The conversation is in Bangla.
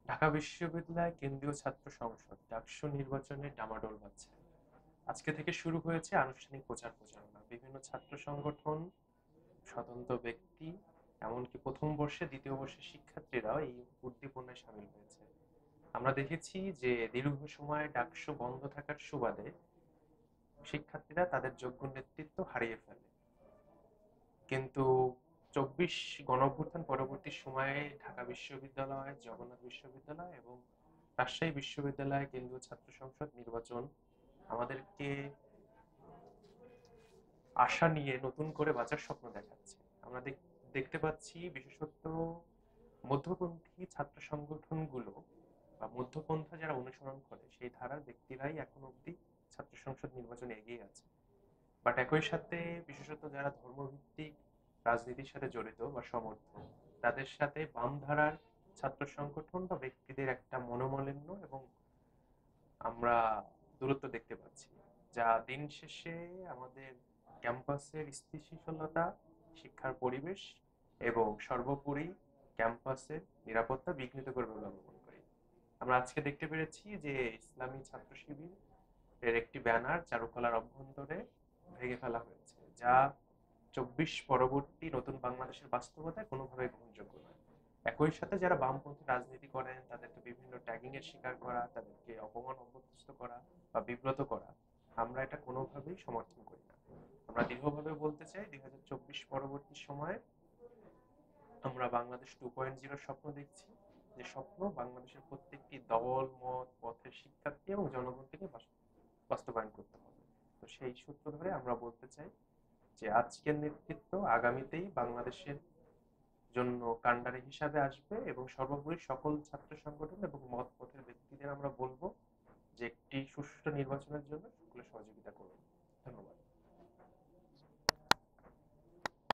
ঢাকা বিশ্ববিদ্যালয় কেন্দ্রীয় ছাত্র সংসদ ডাকসু নির্বাচনে ডামাডোল বাজছে। আজকে থেকে শুরু হয়েছে আনুষ্ঠানিক প্রচার প্রচারণা। বিভিন্ন ছাত্র সংগঠন, স্বতন্ত্র ব্যক্তি, এমনকি প্রথম বর্ষে দ্বিতীয় বর্ষের শিক্ষার্থীরাও এই উদ্দীপনায় সামিল হয়েছে। আমরা দেখেছি যে দীর্ঘ সময় ডাকসু বন্ধ থাকার সুবাদে শিক্ষার্থীরা তাদের যোগ্য নেতৃত্ব হারিয়ে ফেলে। কিন্তু ২৪ গণঅভ্যুত্থান পরবর্তী সময়ে ঢাকা বিশ্ববিদ্যালয়, জগন্নাথ বিশ্ববিদ্যালয় এবং রাজশাহী বিশ্ববিদ্যালয় কেন্দ্রীয় ছাত্র সংসদ নির্বাচন আমাদেরকে আশা নিয়ে নতুন করে বাঁচার স্বপ্ন দেখাচ্ছে। আমরা দেখতে পাচ্ছি বিশেষত মধ্যপন্থী ছাত্র সংগঠনগুলো বা মধ্যপন্থা যারা অনুসরণ করে সেই ধারার ব্যক্তিরাই এখন অবধি ছাত্র সংসদ নির্বাচনে এগিয়ে আছে। বাট একই সাথে বিশেষত যারা ধর্মভিত্তিক রাজনীতির সাথে জড়িত বা সমর্থক, তাদের সাথে বাম ধারার ছাত্র সংগঠন বা ব্যক্তিদের একটা মনোমালিন্য এবং আমরা দূরত্ব দেখতে পাচ্ছি, যা দিন শেষে আমাদের ক্যাম্পাসের স্থিতিশীলতা, শিক্ষার পরিবেশ এবং সর্বোপরি ক্যাম্পাসের নিরাপত্তা বিঘ্নিত করবে বলে আমি মনে করি। আমরা আজকে দেখতে পেরেছি যে ইসলামী ছাত্র শিবির এর একটি ব্যানার চারুকলার অভ্যন্তরে ভেঙে ফেলা হয়েছে, যা ২৪ পরবর্তী নতুন বাংলাদেশের বাস্তবতায় কোনোভাবেই গ্রহণযোগ্য নয়। একই সাথে যারা বামপন্থী রাজনীতি করেন তাদেরকে বিভিন্ন ট্যাগিং এর শিকার করা, তাদেরকে অপমান অপদস্থ করা বা বিব্রত করা, আমরা এটা কোনোভাবেই সমর্থন করি না। আমরা দৃঢ়ভাবে বলতে চাই ২০২৪ পরবর্তী সময়ে আমরা বাংলাদেশ 2.0 স্বপ্ন দেখছি, যে স্বপ্ন বাংলাদেশের প্রত্যেকটি দল, মত, পথের শিক্ষার্থী এবং জনগণকে বাস্তবায়ন করতে হবে। তো সেই সূত্র ধরে আমরা বলতে চাই যে আজকের নেতৃত্ব আগামীতেই বাংলাদেশের জন্য কাণ্ডারি হিসাবে আসবে এবং সর্বোপরি সকল ছাত্র সংগঠন এবং মত পথের ব্যক্তিদের আমরা বলবো যে একটি সুষ্ঠু নির্বাচনের জন্য